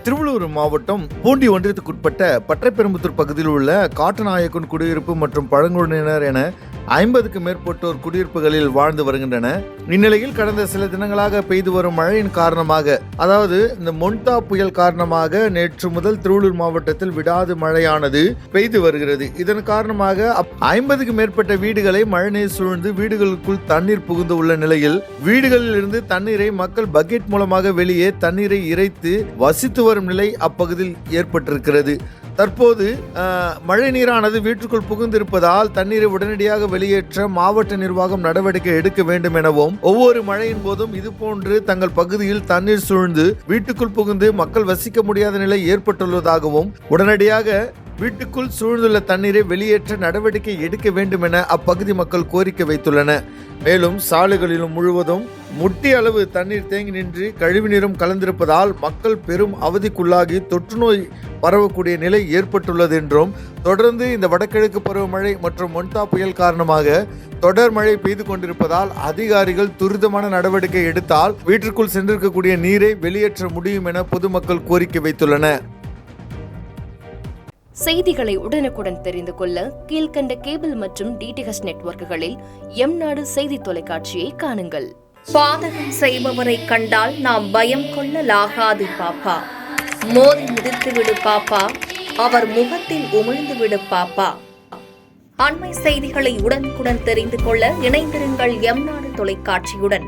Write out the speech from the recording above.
திருவள்ளூர் மாவட்டம் பூண்டி ஒன்றியத்துக்குட்பட்ட பற்றைப்பெரும்புத்தூர் பகுதியில் உள்ள காட்டுநாயக்கன் குடியிருப்பு மற்றும் பழங்குடியினர் என 50க்கு மேற்பட்டோர் குடியிருப்புகளில் வாழ்ந்து வருகின்றன. இந்நிலையில் கடந்த சில தினங்களாக பெய்து வரும் மழையின் காரணமாக, அதாவது இந்த மொன்தா புயல் காரணமாக நேற்று முதல் திருவள்ளூர் மாவட்டத்தில் விடாது மழையானது பெய்து வருகிறது. இதன் காரணமாக 50க்கு மேற்பட்ட வீடுகளை மழைநீர் சூழ்ந்து வீடுகளுக்குள் தண்ணீர் புகுந்து உள்ள நிலையில் வீடுகளில் இருந்து தண்ணீரை மக்கள் பக்கெட் மூலமாக வெளியே தண்ணீரை இறைத்து வசித்து வரும் நிலை அப்பகுதியில் ஏற்பட்டிருக்கிறது. தற்போது மழை நீரானது வீட்டுக்குள் புகுந்திருப்பதால் தண்ணீரை உடனடியாக வெளியேற்ற மாவட்ட நிர்வாகம் நடவடிக்கை எடுக்க வேண்டும் எனவும், ஒவ்வொரு மழையின் போதும் இதுபோன்று தங்கள் பகுதியில் தண்ணீர் சூழ்ந்து வீட்டுக்குள் புகுந்து மக்கள் வசிக்க முடியாத நிலை ஏற்பட்டுள்ளதாகவும், உடனடியாக வீட்டுக்குள் சூழ்ந்துள்ள தண்ணீரை வெளியேற்ற நடவடிக்கை எடுக்க வேண்டும் என அப்பகுதி மக்கள் கோரிக்கை வைத்துள்ளனர். மேலும் சாலைகளிலும் முழுவதும் முட்டி அளவு தண்ணீர் தேங்கி நின்று கழிவுநீரும் கலந்திருப்பதால் மக்கள் பெரும் அவதிக்குள்ளாகி தொற்றுநோய் பரவக்கூடிய நிலை ஏற்பட்டுள்ளது என்றும், தொடர்ந்து இந்த வடகிழக்கு பருவமழை மற்றும் மொன்தா புயல் காரணமாக தொடர் மழை பெய்து கொண்டிருப்பதால் அதிகாரிகள் துரிதமான நடவடிக்கை எடுத்தால் வீட்டிற்குள் சென்றிருக்கக்கூடிய நீரை வெளியேற்ற முடியும் என பொதுமக்கள் கோரிக்கை வைத்துள்ளனர். செய்திகளை உடனுக்குடன் தெரிந்து கொள்ள கீழ்கண்ட கேபிள் மற்றும் டிடிஎச் நெட்வொர்க்குகளில் எம்நாடு செய்தி தொலைக்காட்சியை காணுங்கள். பாதகம் செய்பவரை கண்டால் நாம் பயம் கொள்ளலாகாது பாப்பா. மோதி மிதித்து விடு பாப்பா, அவர் முகத்தில் உமிழ்ந்து விடு பாப்பா. அண்மை செய்திகளை உடனுக்குடன் தெரிந்து கொள்ள இணைந்திருங்கள் எம்நாடு தொலைக்காட்சியுடன்.